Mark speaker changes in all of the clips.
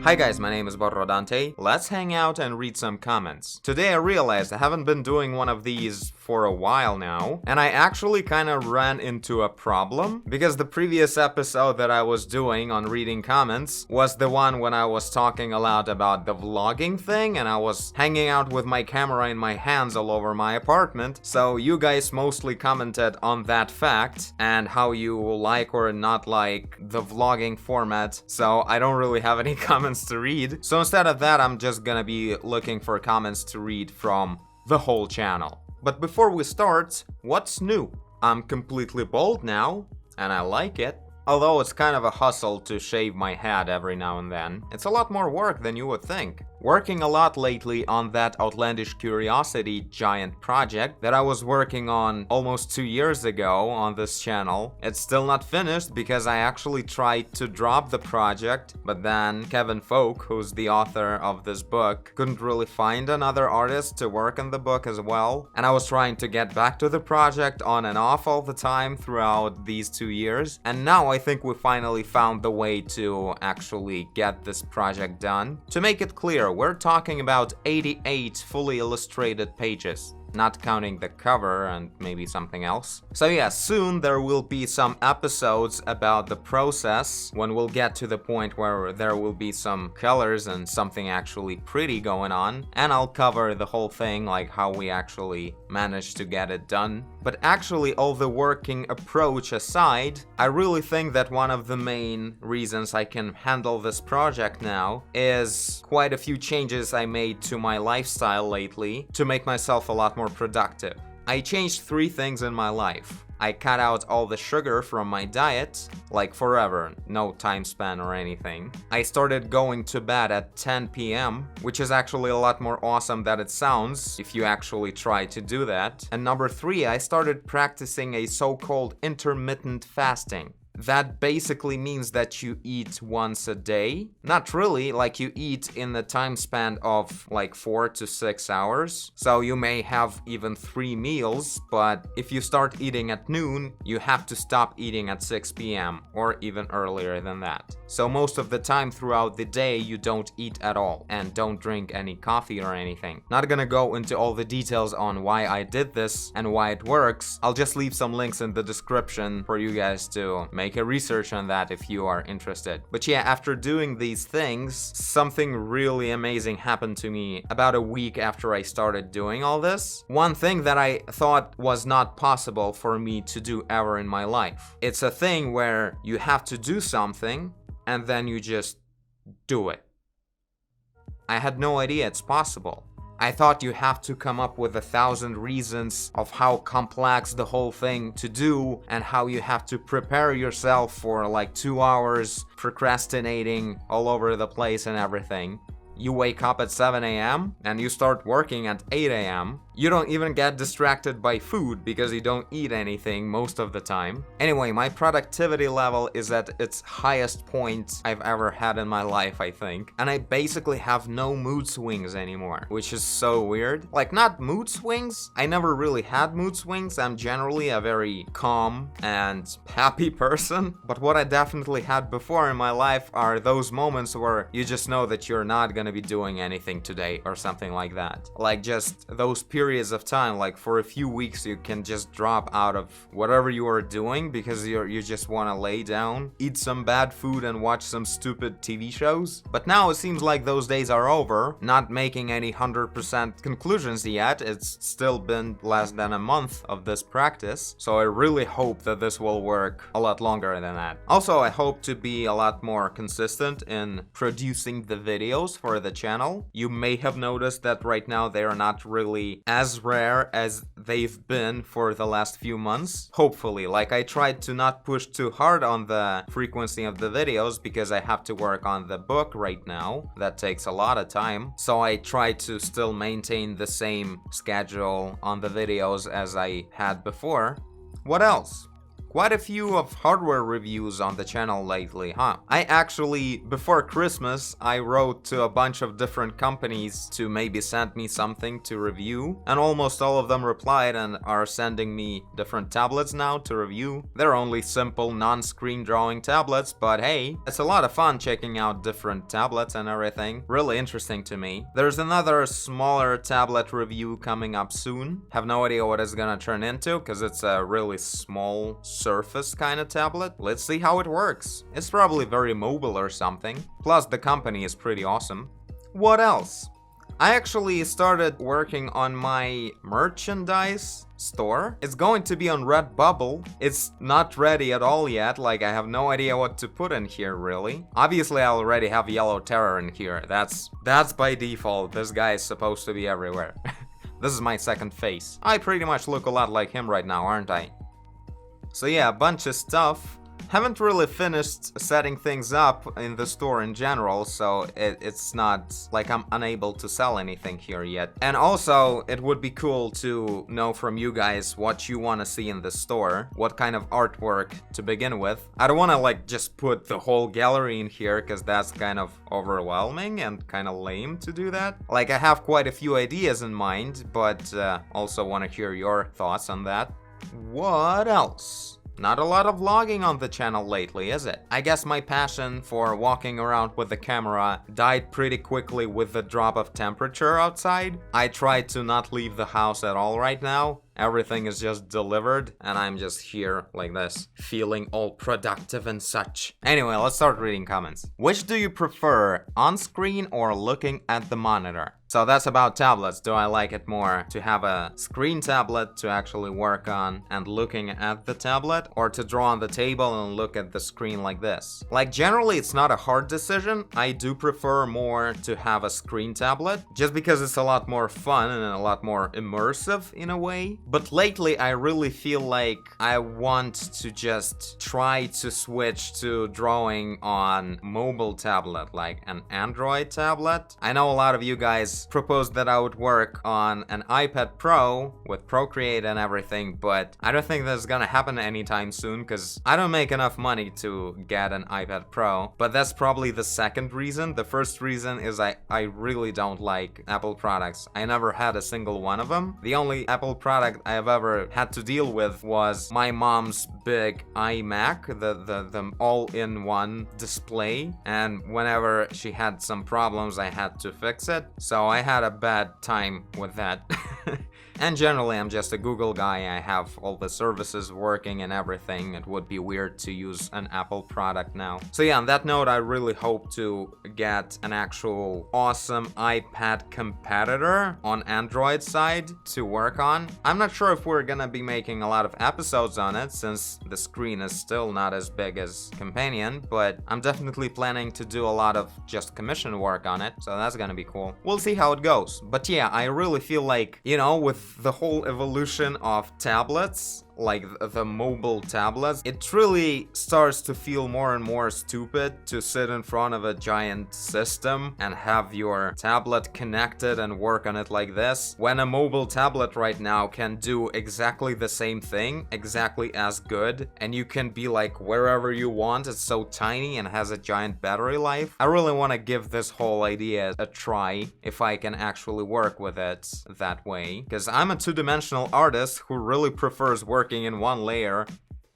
Speaker 1: Hi guys, my name is Borrodante. Let's hang out and read some comments. Today I realized I haven't been doing one of these for a while now, and I actually kinda ran into a problem, because the previous episode that I was doing on reading comments was the one when I was talking a lot about the vlogging thing, and I was hanging out with my camera in my hands all over my apartment, so you guys mostly commented on that fact, and how you like or not like the vlogging format, so I don't really have any comments to read. So instead of that, I'm just gonna be looking for comments to read from the whole channel. But before we start, what's new? I'm completely bald now, and I like it. Although it's kind of a hustle to shave my head every now and then. It's a lot more work than you would think. Working a lot lately on that Outlandish Curiosity giant project that I was working on almost 2 years ago on this channel. It's still not finished because I actually tried to drop the project, but then Kevin Folk, who's the author of this book, couldn't really find another artist to work on the book as well. And I was trying to get back to the project on and off all the time throughout these 2 years. And now I think we finally found the way to actually get this project done. To make it clear, we're talking about 88 fully illustrated pages, not counting the cover and maybe something else. So yeah, soon there will be some episodes about the process, when we'll get to the point where there will be some colors and something actually pretty going on, and I'll cover the whole thing, like how we actually managed to get it done. But actually, all the working approach aside, I really think that one of the main reasons I can handle this project now is quite a few changes I made to my lifestyle lately to make myself a lot more productive. I changed 3 things in my life. I cut out all the sugar from my diet, like forever, no time span or anything. I started going to bed at 10 p.m., which is actually a lot more awesome than it sounds if you actually try to do that. And number 3, I started practicing a so-called intermittent fasting. That basically means that you eat once a day. Not really, like you eat in the time span of like 4 to 6 hours. So you may have even 3 meals, but if you start eating at noon, you have to stop eating at 6 p.m. or even earlier than that. So most of the time throughout the day, you don't eat at all and don't drink any coffee or anything. Not gonna go into all the details on why I did this and why it works. I'll just leave some links in the description for you guys to make a research on that if you are interested. But yeah, after doing these things, something really amazing happened to me about a week after I started doing all this. One thing that I thought was not possible for me to do ever in my life. It's a thing where you have to do something and then you just do it. I had no idea it's possible. I thought you have to come up with 1,000 reasons of how complex the whole thing to do and how you have to prepare yourself for like 2 hours procrastinating all over the place and everything. You wake up at 7 a.m. and you start working at 8 a.m. You don't even get distracted by food because you don't eat anything most of the time. Anyway, my productivity level is at its highest point I've ever had in my life, I think. And I basically have no mood swings anymore, which is so weird. Like, not mood swings. I never really had mood swings. I'm generally a very calm and happy person. But what I definitely had before in my life are those moments where you just know that you're not gonna be doing anything today or something like that. Like just those periods of time, like for a few weeks you can just drop out of whatever you are doing because you just want to lay down, eat some bad food and watch some stupid TV shows. But now it seems like those days are over. Not making any 100% conclusions yet. It's still been less than a month of this practice, so I really hope that this will work a lot longer than that. Also, I hope to be a lot more consistent in producing the videos for the channel. You may have noticed that right now they are not really as rare as they've been for the last few months. Hopefully, like I tried to not push too hard on the frequency of the videos because I have to work on the book right now. That takes a lot of time. So I try to still maintain the same schedule on the videos as I had before. What else? Quite a few of hardware reviews on the channel lately, huh? I actually, before Christmas, I wrote to a bunch of different companies to maybe send me something to review, and almost all of them replied and are sending me different tablets now to review. They're only simple non-screen drawing tablets, but hey, it's a lot of fun checking out different tablets and everything. Really interesting to me. There's another smaller tablet review coming up soon. Have no idea what it's gonna turn into, because it's a really small Surface kind of tablet. Let's see how it works. It's probably very mobile or something. Plus, the company is pretty awesome. What else? I actually started working on my merchandise store. It's going to be on Redbubble. It's not ready at all yet, like I have no idea what to put in here really. Obviously I already have Yellow Terror in here. That's by default. This guy is supposed to be everywhere. This is my second face. I pretty much look a lot like him right now, aren't I? So yeah, a bunch of stuff. Haven't really finished setting things up in the store in general, so it's not like I'm unable to sell anything here yet. And also, it would be cool to know from you guys what you want to see in the store, what kind of artwork to begin with. I don't want to like just put the whole gallery in here, because that's kind of overwhelming and kind of lame to do that. Like, I have quite a few ideas in mind, but also want to hear your thoughts on that. What else? Not a lot of vlogging on the channel lately, is it? I guess my passion for walking around with the camera died pretty quickly with the drop of temperature outside. I try to not leave the house at all right now. Everything is just delivered, and I'm just here like this, feeling all productive and such. Anyway, let's start reading comments. Which do you prefer, on-screen or looking at the monitor? So that's about tablets. Do I like it more to have a screen tablet to actually work on and looking at the tablet, or to draw on the table and look at the screen like this? Like, generally it's not a hard decision. I do prefer more to have a screen tablet, just because it's a lot more fun and a lot more immersive in a way. But lately I really feel like I want to just try to switch to drawing on mobile tablet, like an Android tablet. I know a lot of you guys proposed that I would work on an iPad Pro with Procreate and everything, but I don't think that's gonna happen anytime soon, because I don't make enough money to get an iPad Pro. But that's probably the second reason. The first reason is I really don't like Apple products. I never had a single one of them. The only Apple product I have ever had to deal with was my mom's big iMac, the all-in-one display, and whenever she had some problems I had to fix it, so I had a bad time with that. And generally I'm just a Google guy. I have all the services working and everything. It would be weird to use an Apple product now. So yeah, on that note, I really hope to get an actual awesome iPad competitor on Android side to work on. I'm not sure if we're gonna be making a lot of episodes on it, since the screen is still not as big as Companion, but I'm definitely planning to do a lot of just commission work on it, so that's gonna be cool. We'll see how it goes. But yeah, I really feel like, you know, with the whole evolution of tablets, like the mobile tablets, it really starts to feel more and more stupid to sit in front of a giant system and have your tablet connected and work on it like this, when a mobile tablet right now can do exactly the same thing, exactly as good, and you can be like wherever you want. It's so tiny and has a giant battery life. I really want to give this whole idea a try, if I can actually work with it that way, because I'm a two-dimensional artist who really prefers working in one layer.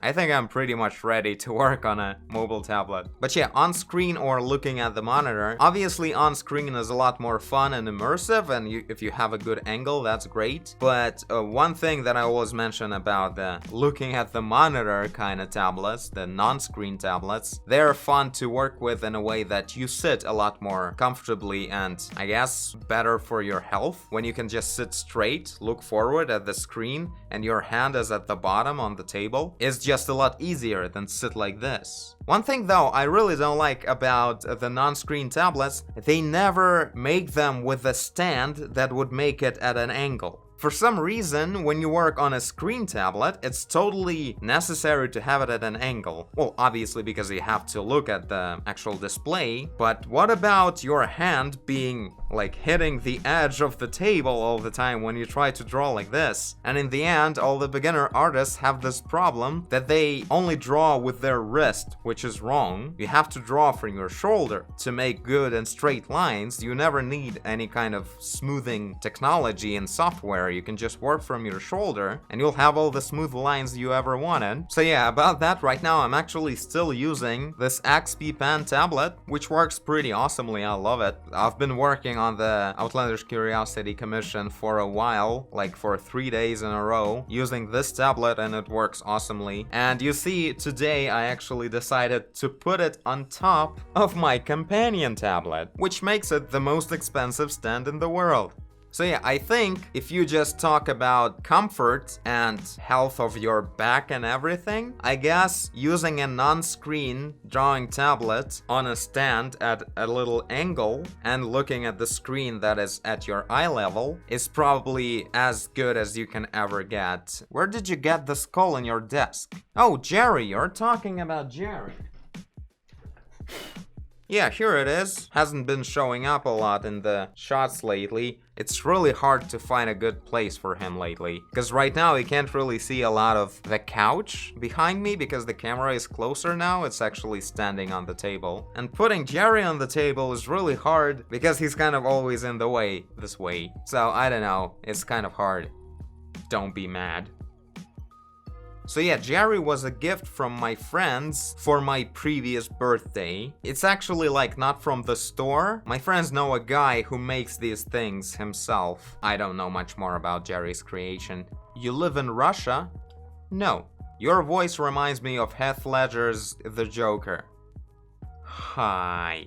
Speaker 1: I think I'm pretty much ready to work on a mobile tablet. But yeah, on screen or looking at the monitor. Obviously on screen is a lot more fun and immersive, and if you have a good angle, that's great. But one thing that I always mention about the looking at the monitor kind of tablets, the non-screen tablets, they're fun to work with in a way that you sit a lot more comfortably, and I guess better for your health, when you can just sit straight, look forward at the screen, and your hand is at the bottom on the table. It's just a lot easier than sit like this. One thing though I really don't like about the non-screen tablets, they never make them with a stand that would make it at an angle. For some reason, when you work on a screen tablet, it's totally necessary to have it at an angle. Well, obviously because you have to look at the actual display, but what about your hand being like hitting the edge of the table all the time when you try to draw like this. And in the end, all the beginner artists have this problem that they only draw with their wrist, which is wrong. You have to draw from your shoulder to make good and straight lines. You never need any kind of smoothing technology and software. You can just work from your shoulder and you'll have all the smooth lines you ever wanted. So yeah, about that, right now I'm actually still using this XP Pen tablet, which works pretty awesomely. I love it. I've been working on the Outlandish Curiosity Commission for a while, like for 3 days in a row, using this tablet, and it works awesomely. And you see, today I actually decided to put it on top of my companion tablet, which makes it the most expensive stand in the world. So yeah, I think if you just talk about comfort and health of your back and everything, I guess using a non-screen drawing tablet on a stand at a little angle and looking at the screen that is at your eye level is probably as good as you can ever get. Where did you get the skull in your desk? Oh, Jerry, you're talking about Jerry. Yeah, here it is. Hasn't been showing up a lot in the shots lately. It's really hard to find a good place for him lately. Because right now you can't really see a lot of the couch behind me because the camera is closer now. It's actually standing on the table. And putting Jerry on the table is really hard because he's kind of always in the way, this way. So I don't know, it's kind of hard. Don't be mad. So yeah, Jerry was a gift from my friends for my previous birthday. It's actually like not from the store. My friends know a guy who makes these things himself. I don't know much more about Jerry's creation. You live in Russia? No. Your voice reminds me of Heath Ledger's The Joker. Hi.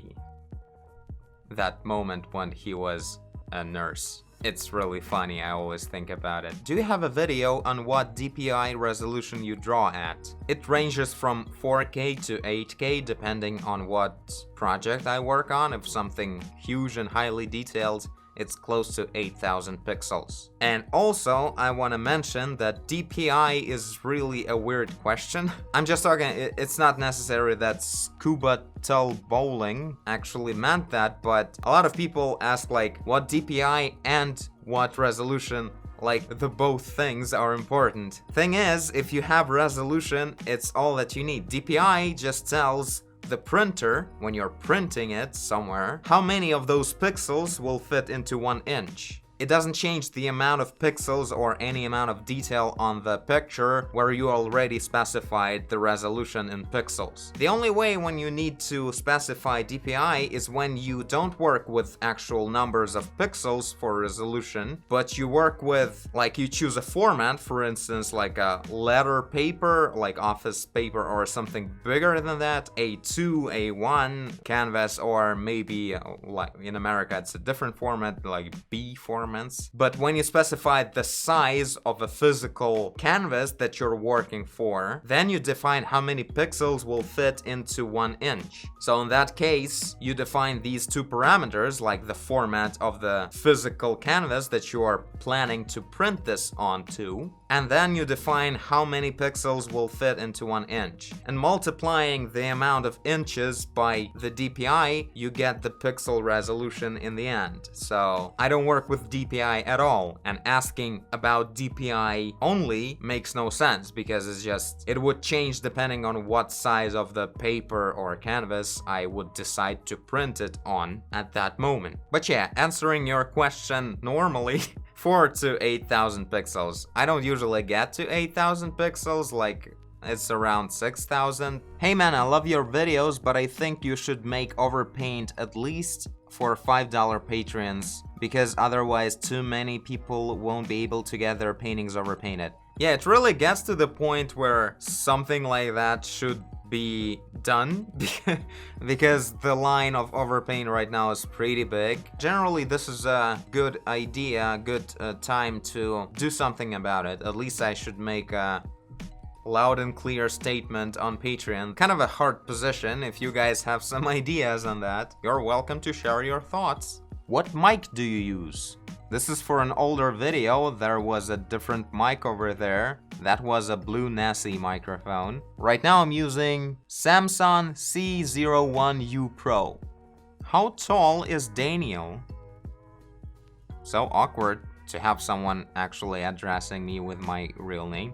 Speaker 1: That moment when he was a nurse. It's really funny, I always think about it. Do you have a video on what DPI resolution you draw at? It ranges from 4K to 8K depending on what project I work on. If something huge and highly detailed, it's close to 8,000 pixels. And also, I want to mention that DPI is really a weird question. I'm just talking, it's not necessary that Scuba Tull Bowling actually meant that, but a lot of people ask like what DPI and what resolution, like the both things are important. Thing is, if you have resolution, it's all that you need. DPI just tells the printer, when you're printing it somewhere, how many of those pixels will fit into 1 inch. It doesn't change the amount of pixels or any amount of detail on the picture where you already specified the resolution in pixels. The only way when you need to specify DPI is when you don't work with actual numbers of pixels for resolution, but you work with, like, you choose a format, for instance, like a letter paper, like office paper or something bigger than that, A2, A1, canvas, or maybe, like in America it's a different format, like B format. But when you specify the size of a physical canvas that you're working for, then you define how many pixels will fit into 1 inch. So in that case, you define these two parameters, like the format of the physical canvas that you are planning to print this onto, and then you define how many pixels will fit into 1 inch. And multiplying the amount of inches by the DPI, you get the pixel resolution in the end. So I don't work with DPI at all, and asking about DPI only makes no sense because it would change depending on what size of the paper or canvas I would decide to print it on at that moment. But yeah, answering your question normally, 4 to 8,000 pixels. I don't usually get to 8,000 pixels, like it's around 6,000. Hey man, I love your videos, but I think you should make Overpaint at least for $5 Patreons, because otherwise too many people won't be able to get their paintings overpainted. Yeah, it really gets to the point where something like that should be done because the line of overpaint right now is pretty big. Generally, this is a good idea, good time to do something about it. At least I should make a loud and clear statement on Patreon. Kind of a hard position. If you guys have some ideas on that, you're welcome to share your thoughts. What mic do you use? This is for an older video. There was a different mic over there. That was a Blue Nessie microphone. Right now I'm using Samson C01U Pro. How tall is Daniel? So awkward to have someone actually addressing me with my real name.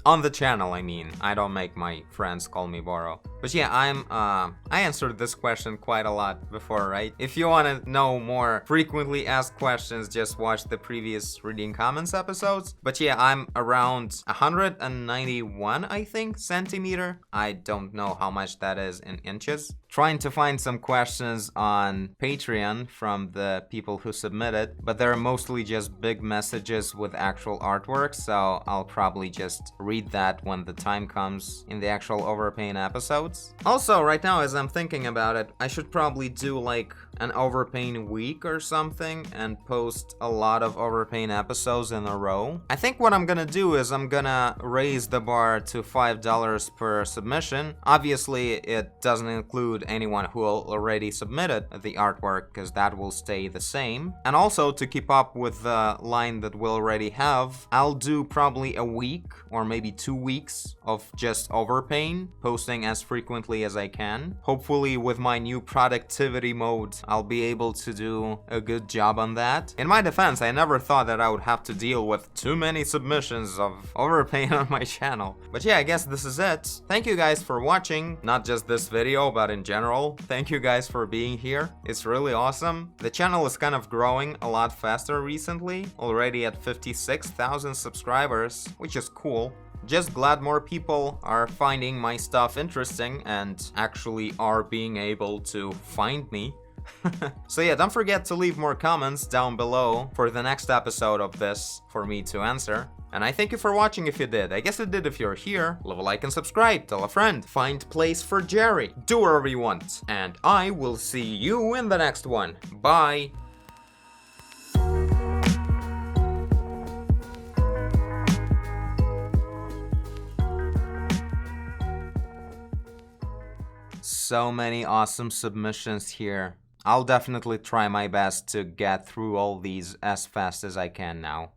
Speaker 1: On the channel, I mean. I don't make my friends call me Boro. But yeah, I answered this question quite a lot before, right? If you want to know more frequently asked questions, just watch the previous reading comments episodes. But yeah, I'm around 191, I think, centimeter. I don't know how much that is in inches. Trying to find some questions on Patreon from the people who submitted, but they're mostly just big messages with actual artwork, so I'll probably just read that when the time comes in the actual Overpain episodes. Also, right now, as I'm thinking about it, I should probably do like an Overpain week or something and post a lot of Overpain episodes in a row. I think what I'm gonna do is I'm gonna raise the bar to $5 per submission. Obviously, it doesn't include anyone who already submitted the artwork, because that will stay the same. And also, to keep up with the line that we already have, I'll do probably a week or maybe 2 weeks of just Overpain, posting as frequently as I can. Hopefully with my new productivity mode, I'll be able to do a good job on that. In my defense, I never thought that I would have to deal with too many submissions of Overpain on my channel. But yeah, I guess this is it. Thank you guys for watching, not just this video, but in general. Thank you guys for being here. It's really awesome. The channel is kind of growing a lot faster recently, already at 56,000 subscribers, which is cool. Just glad more people are finding my stuff interesting and actually are being able to find me. So yeah, don't forget to leave more comments down below for the next episode of this for me to answer. And I thank you for watching if you did. I guess you did if you're here. Leave a like and subscribe. Tell a friend. Find place for Jerry. Do whatever you want. And I will see you in the next one. Bye. So many awesome submissions here. I'll definitely try my best to get through all these as fast as I can now.